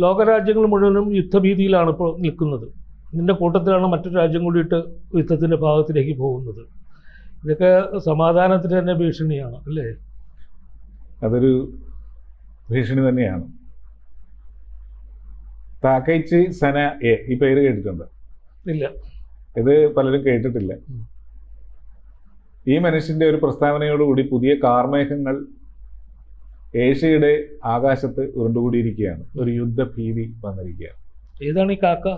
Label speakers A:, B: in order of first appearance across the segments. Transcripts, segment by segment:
A: ലോകരാജ്യങ്ങൾ മുഴുവനും യുദ്ധഭീതിയിലാണ് ഇപ്പോൾ നിൽക്കുന്നത്. ഇതിൻ്റെ കൂട്ടത്തിലാണ് മറ്റൊരു രാജ്യം കൂടിയിട്ട് യുദ്ധത്തിൻ്റെ ഭാഗത്തിലേക്ക് പോകുന്നത്. ഇതൊക്കെ സമാധാനത്തിന് തന്നെ ഭീഷണിയാണ് അല്ലേ?
B: അതൊരു ഭീഷണി തന്നെയാണ്. താക്കൈച്ചി സന എ, ഈ പേര് കേട്ടിട്ടുണ്ട്?
A: ഇല്ല,
B: ഇത് പലരും കേട്ടിട്ടില്ല. ഈ മനുഷ്യന്റെ ഒരു പ്രസ്താവനയോടുകൂടി പുതിയ കാർമേഘങ്ങൾ ഏഷ്യയുടെ ആകാശത്ത് ഉരുണ്ടുകൂടിയിരിക്കുകയാണ്. ഒരു യുദ്ധഭീതി വന്നിരിക്കുകയാണ്.
A: ഏതാണ് ഈ കാക്ക?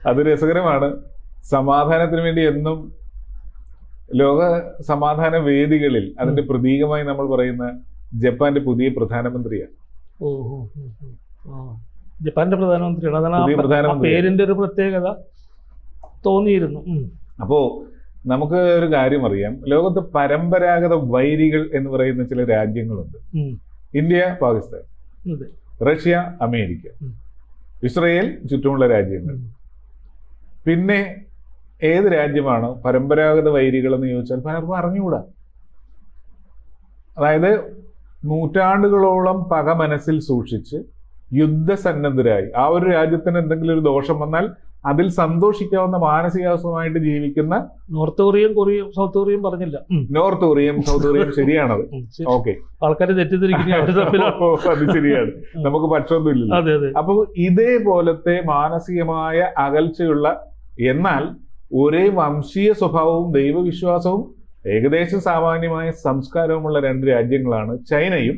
B: അത് രസകരമാണ്. സമാധാനത്തിന് വേണ്ടി എന്നും ലോക സമാധാന വേദികളിൽ അതിന്റെ പ്രതീകമായി നമ്മൾ പറയുന്ന ജപ്പാന്റെ പുതിയ പ്രധാനമന്ത്രിയാണ്.
A: ജപ്പാന്റെ പ്രധാനമന്ത്രിയാണ്. അതാണ് ആ പേരിന്റെ ഒരു പ്രത്യേകത തോന്നിയിരുന്നു.
B: അപ്പോ നമുക്ക് ഒരു കാര്യം അറിയാം, ലോകത്ത് പരമ്പരാഗത വൈരികൾ എന്ന് പറയുന്ന ചില രാജ്യങ്ങളുണ്ട്. India, Pakistan, Russia, America, Israel, ചുറ്റുമുള്ള രാജ്യങ്ങൾ. പിന്നെ ഏത് രാജ്യമാണ് പരമ്പരാഗത വൈരികൾ എന്ന് ചോദിച്ചാൽ പലർക്കും അറിഞ്ഞുകൂടാ. അതായത് നൂറ്റാണ്ടുകളോളം പക മനസ്സിൽ സൂക്ഷിച്ച് യുദ്ധസന്നദ്ധരായി ആ ഒരു രാജ്യത്തിന് എന്തെങ്കിലും ഒരു ദോഷം വന്നാൽ അതിൽ സന്തോഷിക്കാവുന്ന മാനസികാവസ്ഥമായിട്ട് ജീവിക്കുന്ന
A: നോർത്ത് കൊറിയയും സൗത്ത് കൊറിയയും പറഞ്ഞില്ല.
B: നോർത്ത് കൊറിയയും സൗത്ത് കൊറിയയും ശരിയാണത്. ഓക്കെ,
A: ആൾക്കാരെ തെറ്റിദ്ധരിക്കുന്ന
B: അത് ശരിയാണ്, നമുക്ക് പക്ഷമൊന്നും ഇല്ലല്ലോ. അപ്പൊ ഇതേപോലത്തെ മാനസികമായ അകൽച്ചയുള്ള എന്നാൽ ഒരേ വംശീയ സ്വഭാവവും ദൈവവിശ്വാസവും ഏകദേശം സാമാന്യമായ സംസ്കാരവുമുള്ള രണ്ട് രാജ്യങ്ങളാണ് ചൈനയും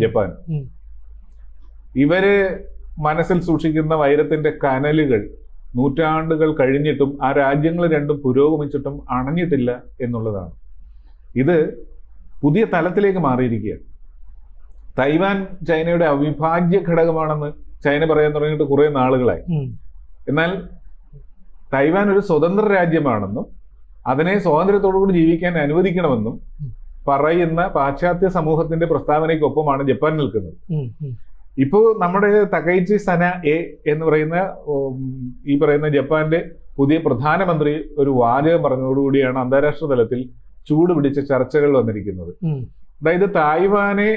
B: ജപ്പാനും. ഇവര് മനസ്സിൽ സൂക്ഷിക്കുന്ന വൈരത്തിന്റെ കനലുകൾ നൂറ്റാണ്ടുകൾ കഴിഞ്ഞിട്ടും ആ രാജ്യങ്ങൾ രണ്ടും പുരോഗമിച്ചിട്ടും അണഞ്ഞിട്ടില്ല എന്നുള്ളതാണ്. ഇത് പുതിയ തലത്തിലേക്ക് മാറിയിരിക്കുകയാണ്. തൈവാൻ ചൈനയുടെ അവിഭാജ്യ ഘടകമാണെന്ന് ചൈന പറയാൻ തുടങ്ങിയിട്ട് കുറെ നാളുകളായി. എന്നാൽ തൈവാൻ ഒരു സ്വതന്ത്ര രാജ്യമാണെന്നും അതിനെ സ്വാതന്ത്ര്യത്തോടുകൂടി ജീവിക്കാൻ അനുവദിക്കണമെന്നും പറയുന്ന പാശ്ചാത്യ സമൂഹത്തിന്റെ പ്രസ്താവനയ്ക്കൊപ്പമാണ് ജപ്പാൻ നിൽക്കുന്നത്. ഇപ്പോൾ നമ്മുടെ തകൈച്ചി സന എ എന്ന് പറയുന്ന ഈ പറയുന്ന ജപ്പാന്റെ പുതിയ പ്രധാനമന്ത്രി ഒരു വാചകം പറഞ്ഞതോടുകൂടിയാണ് അന്താരാഷ്ട്ര തലത്തിൽ ചൂട് പിടിച്ച ചർച്ചകൾ വന്നിരിക്കുന്നത്. അതായത് തായ്വാനെ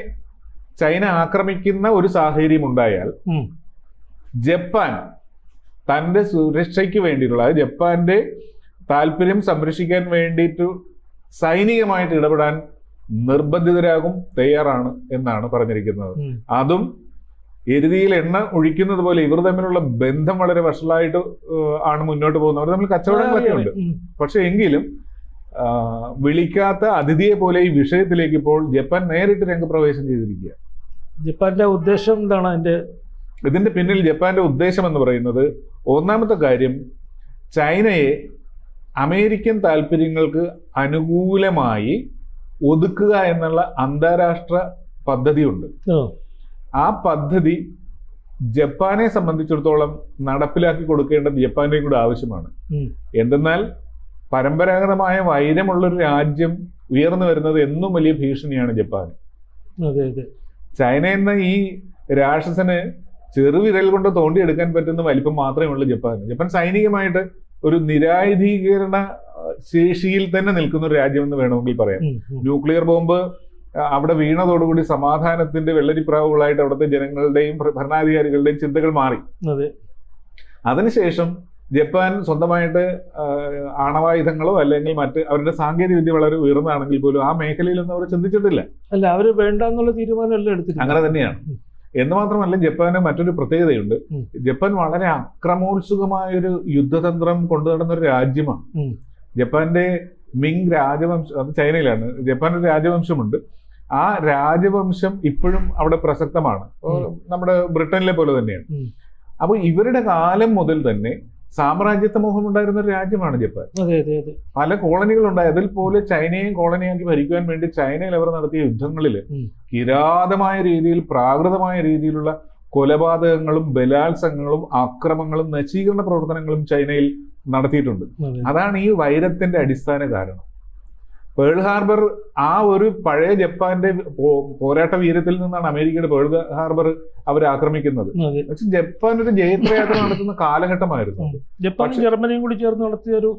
B: ചൈന ആക്രമിക്കുന്ന ഒരു സാഹചര്യം ഉണ്ടായാൽ ജപ്പാൻ തന്റെ സുരക്ഷയ്ക്ക് വേണ്ടിയിട്ടുള്ള ജപ്പാന്റെ താല്പര്യം സംരക്ഷിക്കാൻ വേണ്ടിയിട്ട് സൈനികമായിട്ട് ഇടപെടാൻ നിർബന്ധിതരാകും, തയ്യാറാണ് എന്നാണ് പറഞ്ഞിരിക്കുന്നത്. അതും എരുതിയിൽ എണ്ണ ഒഴിക്കുന്നത് പോലെ ഇവർ തമ്മിലുള്ള ബന്ധം വളരെ വഷളായിട്ട് ആണ് മുന്നോട്ട് പോകുന്നത്. അവർ തമ്മിൽ കച്ചവടങ്ങളൊക്കെ ഉണ്ട്. പക്ഷെ എങ്കിലും വിളിക്കാത്ത അതിഥിയെ പോലെ ഈ വിഷയത്തിലേക്ക് ഇപ്പോൾ ജപ്പാൻ നേരിട്ട് രംഗപ്രവേശം ചെയ്തിരിക്കുക.
A: ജപ്പാന്റെ ഉദ്ദേശം എന്താണ്?
B: ഇതിന്റെ പിന്നിൽ ജപ്പാന്റെ ഉദ്ദേശം എന്ന് പറയുന്നത്, ഒന്നാമത്തെ കാര്യം, ചൈനയെ അമേരിക്കൻ താല്പര്യങ്ങൾക്ക് അനുകൂലമായി ഒതുക്കുക എന്നുള്ള അന്താരാഷ്ട്ര പദ്ധതിയുണ്ട്. ആ പദ്ധതി ജപ്പാനെ സംബന്ധിച്ചിടത്തോളം നടപ്പിലാക്കി കൊടുക്കേണ്ടത് ജപ്പാന്റെയും കൂടെ ആവശ്യമാണ്. എന്തെന്നാൽ പരമ്പരാഗതമായ വൈരമുള്ളൊരു രാജ്യം ഉയർന്നു വരുന്നത് എന്നും വലിയ ഭീഷണിയാണ് ജപ്പാന്. ചൈന എന്ന ഈ രാക്ഷസന് ചെറുവിരൽ കൊണ്ട് തോണ്ടിയെടുക്കാൻ പറ്റുന്ന വലിപ്പം മാത്രമേ ഉള്ളൂ ജപ്പാന്. ജപ്പാൻ സൈനികമായിട്ട് ഒരു നിരായുധീകരണ ശേഷിയിൽ തന്നെ നിൽക്കുന്ന ഒരു രാജ്യമെന്ന് വേണമെങ്കിൽ പറയാം. ന്യൂക്ലിയർ ബോംബ് അവിടെ വീണതോടുകൂടി സമാധാനത്തിന്റെ വെള്ളരിപ്രാവുകളായിട്ട് അവിടുത്തെ ജനങ്ങളുടെയും ഭരണാധികാരികളുടെയും ചിന്തകൾ മാറി. അതിനുശേഷം ജപ്പാൻ സ്വന്തമായിട്ട് ആണവായുധങ്ങളോ അല്ലെങ്കിൽ മറ്റ് അവരുടെ സാങ്കേതിക വിദ്യ വളരെ ഉയർന്നതാണെങ്കിൽ പോലും ആ മേഖലയിലൊന്നും അവർ ചിന്തിച്ചിട്ടില്ല.
A: അല്ല, അവര് വേണ്ടെന്നുള്ള തീരുമാനമല്ല എടുത്തില്ല.
B: അങ്ങനെ തന്നെയാണ്. എന്ന് മാത്രമല്ല ജപ്പാന് മറ്റൊരു പ്രത്യേകതയുണ്ട്. ജപ്പാൻ വളരെ അക്രമോത്സുകമായൊരു യുദ്ധതന്ത്രം കൊണ്ടു നടന്നൊരു രാജ്യമാണ്. ജപ്പാന്റെ മിങ് രാജവംശം, അത് ചൈനയിലാണ്. ജപ്പാന്റെ രാജവംശമുണ്ട്. ആ രാജവംശം ഇപ്പോഴും അവിടെ പ്രസക്തമാണ്. നമ്മുടെ ബ്രിട്ടനിലെ പോലെ തന്നെയാണ്. അപ്പൊ ഇവരുടെ കാലം മുതൽ തന്നെ സാമ്രാജ്യത്വ മോഹം ഉണ്ടായിരുന്ന ഒരു രാജ്യമാണ് ജപ്പാൻ. പല കോളനികളുണ്ടായി. അതിൽ പോലെ ചൈനയും കോളനിയാക്കി ഭരിക്കുവാൻ വേണ്ടി ചൈനയിൽ അവർ നടത്തിയ യുദ്ധങ്ങളിൽ കിരാതമായ രീതിയിൽ, പ്രാകൃതമായ രീതിയിലുള്ള കൊലപാതകങ്ങളും ബലാത്സംഗങ്ങളും ആക്രമങ്ങളും നശീകരണ പ്രവർത്തനങ്ങളും ചൈനയിൽ നടത്തിയിട്ടുണ്ട്. അതാണ് ഈ വൈരത്തിന്റെ അടിസ്ഥാന കാരണം. പേൾ ഹാർബർ ആ ഒരു പഴയ ജപ്പാന്റെ പോരാട്ട വീരത്തിൽ നിന്നാണ് അമേരിക്കയുടെ പേൾ ഹാർബർ അവർ ആക്രമിക്കുന്നത്. പക്ഷെ ജപ്പാൻ ഒരു ജയത്രയാത്ര നടത്തുന്ന കാലഘട്ടമായിരുന്നു.
A: ജപ്പാനും ജർമ്മനിയും കൂടി ചേർന്ന് നടത്തിയ ഒരു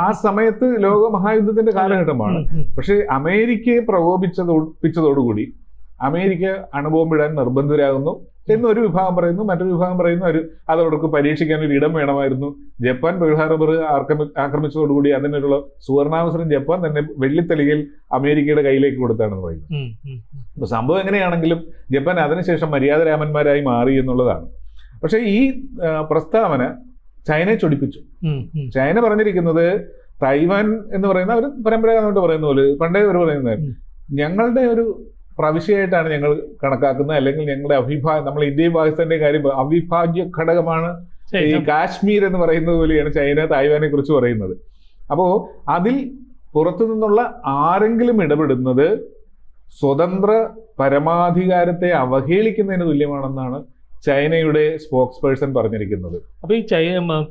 B: ആ സമയത്ത് ലോക മഹായുദ്ധത്തിന്റെ കാലഘട്ടമാണ്. പക്ഷെ അമേരിക്കയെ പ്രകോപിപ്പിച്ചതോടുകൂടി അമേരിക്ക അണുബോംബിടാൻ നിർബന്ധിതരാകുന്നു എന്നൊരു വിഭാഗം പറയുന്നു. മറ്റൊരു വിഭാഗം പറയുന്നു അതവർക്ക് പരീക്ഷിക്കാൻ ഒരു ഇടം വേണമായിരുന്നു. ജപ്പാൻ പേൾ ഹാർബർ ആക്രമിച്ചതോടുകൂടി അതിനുള്ള സുവർണാവസരം ജപ്പാൻ തന്നെ വെള്ളിത്തലികയിൽ അമേരിക്കയുടെ കയ്യിലേക്ക് കൊടുത്താണെന്ന് പറയുന്നു. അപ്പൊ സംഭവം എങ്ങനെയാണെങ്കിലും ജപ്പാൻ അതിനുശേഷം മര്യാദരാമന്മാരായി മാറി എന്നുള്ളതാണ്. പക്ഷെ ഈ പ്രസ്താവന ചൈനയെ ചൊടിപ്പിച്ചു. ചൈന പറഞ്ഞിരിക്കുന്നത് തൈവാൻ എന്ന് പറയുന്ന അവർ പരമ്പരാഗതമായിട്ട് പറയുന്ന പോലെ പണ്ടേ അവർ പറയുന്നത് ഞങ്ങളുടെ ഒരു പ്രവിശ്യമായിട്ടാണ് ഞങ്ങൾ കണക്കാക്കുന്നത്, അല്ലെങ്കിൽ ഞങ്ങളുടെ നമ്മൾ ഇന്ത്യയും പാകിസ്ഥാന്റെ കാര്യം അവിഭാജ്യ ഘടകമാണ് ഈ കാശ്മീർ എന്ന് പറയുന്നത് പോലെയാണ് ചൈന തായ്വാനെ കുറിച്ച് പറയുന്നത്. അപ്പോ അതിൽ പുറത്തു നിന്നുള്ള ആരെങ്കിലും ഇടപെടുന്നത് സ്വതന്ത്ര പരമാധികാരത്തെ അവഹേളിക്കുന്നതിന് തുല്യമാണെന്നാണ് ചൈനയുടെ സ്പോക്സ് പേഴ്സൺ പറഞ്ഞിരിക്കുന്നത്.
A: അപ്പൊ ഈ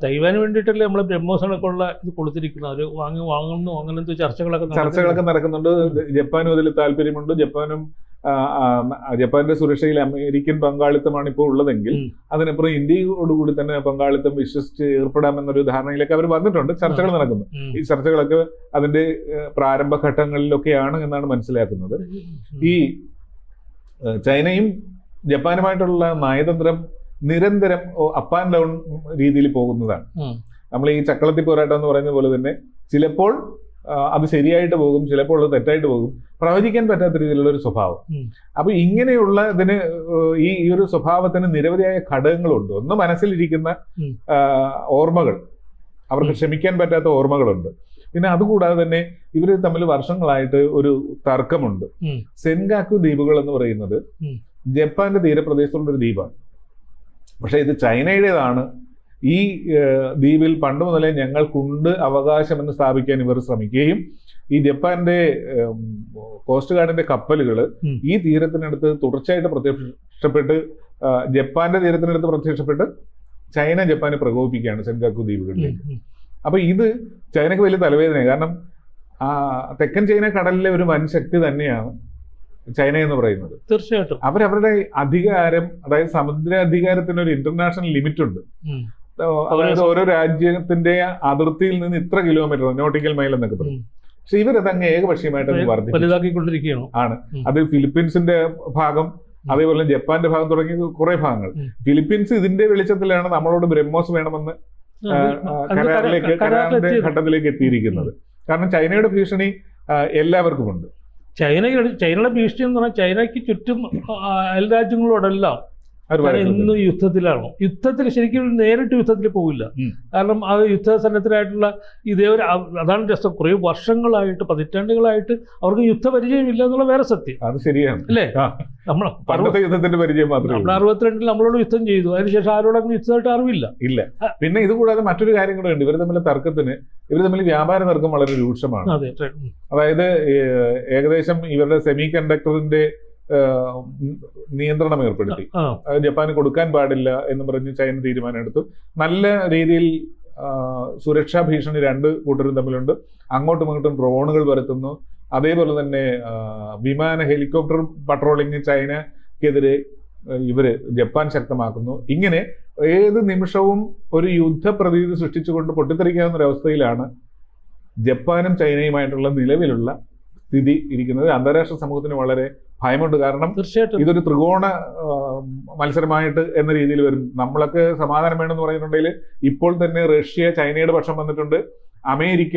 A: തൈവാന് വേണ്ടിയിട്ടല്ലേ നമ്മളെ ബ്രഹ്മോസിനൊക്കെയുള്ള ഇത് കൊടുത്തിരിക്കുന്നത്, അവർ വാങ്ങുന്നു അങ്ങനത്തെ ചർച്ചകളൊക്കെ
B: നടക്കുന്നുണ്ട്. ജപ്പാനും അതിൽ താല്പര്യമുണ്ട്. ജപ്പാന്റെ സുരക്ഷയിൽ അമേരിക്കൻ പങ്കാളിത്തമാണ് ഇപ്പോൾ ഉള്ളതെങ്കിൽ അതിനപ്പുറം ഇന്ത്യയോടുകൂടി തന്നെ പങ്കാളിത്തം വിശ്വസിച്ച് ഏർപ്പെടാമെന്നൊരു ധാരണയിലേക്ക് അവർ വന്നിട്ടുണ്ട്. ചർച്ചകൾ നടക്കുന്നു. ഈ ചർച്ചകളൊക്കെ അതിന്റെ പ്രാരംഭ ഘട്ടങ്ങളിലൊക്കെയാണ് എന്നാണ് മനസ്സിലാക്കുന്നത്. ഈ ചൈനയും ജപ്പാനുമായിട്ടുള്ള നയതന്ത്രം നിരന്തരം അപ്പ് ആൻഡ് ഡൗൺ രീതിയിൽ പോകുന്നതാണ്. നമ്മൾ ഈ ചക്കളത്തി പോരാട്ടം എന്ന് പറയുന്ന പോലെ തന്നെ ചിലപ്പോൾ അത് ശരിയായിട്ട് പോകും, ചിലപ്പോൾ അത് തെറ്റായിട്ട് പോകും. പ്രവചിക്കാൻ പറ്റാത്ത രീതിയിലുള്ള ഒരു സ്വഭാവം. അപ്പൊ ഇങ്ങനെയുള്ള ഇതിന് ഈ ഒരു സ്വഭാവത്തിന് നിരവധിയായ ഘടകങ്ങളുണ്ട്. ഒന്ന് മനസ്സിലിരിക്കുന്ന ഓർമ്മകൾ, അവർക്ക് ക്ഷമിക്കാൻ പറ്റാത്ത ഓർമ്മകളുണ്ട്. പിന്നെ അതുകൂടാതെ തന്നെ ഇവർ തമ്മിൽ വർഷങ്ങളായിട്ട് ഒരു തർക്കമുണ്ട്. സെൻഗാക്കു ദ്വീപുകൾ എന്ന് പറയുന്നത് ജപ്പാന്റെ തീരപ്രദേശത്തുള്ള ഒരു ദ്വീപാണ്. പക്ഷെ ഇത് ചൈനയുടേതാണ്. ഈ ദ്വീപിൽ പണ്ട് മുതലേ ഞങ്ങൾക്കുണ്ട് അവകാശമെന്ന് സ്ഥാപിക്കാൻ ഇവർ ശ്രമിക്കുകയും ഈ ജപ്പാന്റെ കോസ്റ്റ് ഗാർഡിന്റെ കപ്പലുകൾ ഈ തീരത്തിനടുത്ത് തുടർച്ചയായിട്ട് പ്രത്യക്ഷപ്പെട്ട് ജപ്പാന്റെ തീരത്തിനടുത്ത് പ്രത്യക്ഷപ്പെട്ട് ചൈന ജപ്പാനെ പ്രകോപിപ്പിക്കുകയാണ് സെൻഗാക്കു ദ്വീപുകളിലേക്ക്. അപ്പൊ ഇത് ചൈനക്ക് വലിയ തലവേദനയാണ്. കാരണം തെക്കൻ ചൈന കടലിലെ ഒരു വൻ ശക്തി തന്നെയാണ് ചൈന എന്ന് പറയുന്നത്.
A: തീർച്ചയായിട്ടും
B: അവരവരുടെ അധികാരം, അതായത് സമുദ്ര അധികാരത്തിന് ഒരു ഇന്റർനാഷണൽ ലിമിറ്റ് ഉണ്ട്. അതായത് ഓരോ രാജ്യത്തിന്റെ അതിർത്തിയിൽ നിന്ന് ഇത്ര കിലോമീറ്റർ നോട്ടിക്കൽ മൈൽ എന്നൊക്കെ പറയും. പക്ഷെ ഇവരത് അങ്ങ് ഏകപക്ഷീയമായിട്ട്
A: വർദ്ധിപ്പിക്കൊണ്ടിരിക്കുകയാണ്.
B: ആണ്. അത് ഫിലിപ്പീൻസിന്റെ ഭാഗം, അതേപോലെ ജപ്പാന്റെ ഭാഗം തുടങ്ങി കുറെ ഭാഗങ്ങൾ. ഫിലിപ്പീൻസ് ഇതിന്റെ വെളിച്ചത്തിലാണ് നമ്മളോട് ബ്രഹ്മോസ് വേണമെന്ന് കരാറിന്റെ ഘട്ടത്തിലേക്ക് എത്തിയിരിക്കുന്നത്. കാരണം ചൈനയുടെ ഭീഷണി എല്ലാവർക്കുമുണ്ട്.
A: ചൈനയുടെ ഭീഷണി എന്ന് പറഞ്ഞാൽ ചൈനയ്ക്ക് ചുറ്റും അയൽ രാജ്യങ്ങളോടെല്ലാം ഇന്ന് യുദ്ധത്തിലാണ്. യുദ്ധത്തിൽ ശരിക്കും നേരിട്ട് യുദ്ധത്തിൽ പോവില്ല. കാരണം അത് യുദ്ധസന്നദ്ധരായിട്ടുള്ള അതാണ് രസം. കുറേ വർഷങ്ങളായിട്ട്, പതിറ്റാണ്ടുകളായിട്ട് അവർക്ക് യുദ്ധപരിചയമില്ല എന്നുള്ള വേറെ സത്യം.
B: അത് ശരിയാണ്
A: അല്ലേ? നമ്മൾ
B: യുദ്ധത്തിന്റെ പരിചയം മാത്രമേ.
A: നമ്മൾ 62 നമ്മളോട് യുദ്ധം ചെയ്തു, അതിനുശേഷം ആരോടൊന്നും യുദ്ധമായിട്ട് അറിവില്ല.
B: ഇല്ല. പിന്നെ ഇത് കൂടാതെ മറ്റൊരു കാര്യം കൂടെ ഉണ്ട്. ഇവർ തമ്മിൽ തർക്കത്തിന്, ഇവർ തമ്മിൽ വ്യാപാര തർക്കം വളരെ രൂക്ഷമാണ്. അതായത് ഏകദേശം ഇവരുടെ സെമി കണ്ടക്ടറിന്റെ നിയന്ത്രണം ഏർപ്പെടുത്തി. ജപ്പാന് കൊടുക്കാൻ പാടില്ല എന്ന് പറഞ്ഞ് ചൈന തീരുമാനമെടുത്തു. നല്ല രീതിയിൽ സുരക്ഷാ ഭീഷണി രണ്ട് കൂട്ടരും തമ്മിലുണ്ട്. അങ്ങോട്ടും ഇങ്ങോട്ടും ഡ്രോണുകൾ വരുത്തുന്നു. അതേപോലെ തന്നെ ഹെലികോപ്റ്റർ പട്രോളിംഗ് ചൈനക്കെതിരെ ജപ്പാൻ ശക്തമാക്കുന്നു. ഇങ്ങനെ ഏത് നിമിഷവും ഒരു യുദ്ധപ്രതീതി സൃഷ്ടിച്ചുകൊണ്ട് പൊട്ടിത്തെറിക്കാവുന്ന ഒരവസ്ഥയിലാണ് ജപ്പാനും ചൈനയുമായിട്ടുള്ള നിലവിലുള്ള സ്ഥിതി ഇരിക്കുന്നത്. അന്താരാഷ്ട്ര സമൂഹത്തിന് വളരെ ഭയമുണ്ട്. കാരണം
A: തീർച്ചയായിട്ടും
B: ഇതൊരു ത്രികോണ മത്സരമായിട്ട് എന്ന രീതിയിൽ വരും. നമ്മളൊക്കെ സമാധാനം വേണമെന്ന് പറയുന്നുണ്ടെങ്കിൽ ഇപ്പോൾ തന്നെ റഷ്യ ചൈനയുടെ പക്ഷം വന്നിട്ടുണ്ട്, അമേരിക്ക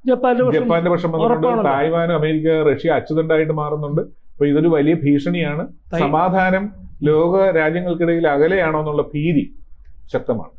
B: ജപ്പാന്റെ പക്ഷം വന്നിട്ടുണ്ട്, തായ്വാനും അമേരിക്ക റഷ്യ അച്ചുതണ്ടായിട്ട് മാറുന്നുണ്ട്. അപ്പൊ ഇതൊരു വലിയ ഭീഷണിയാണ്. സമാധാനം ലോക രാജ്യങ്ങൾക്കിടയിൽ അകലെയാണോ എന്നുള്ള ഭീതി ശക്തമാണ്.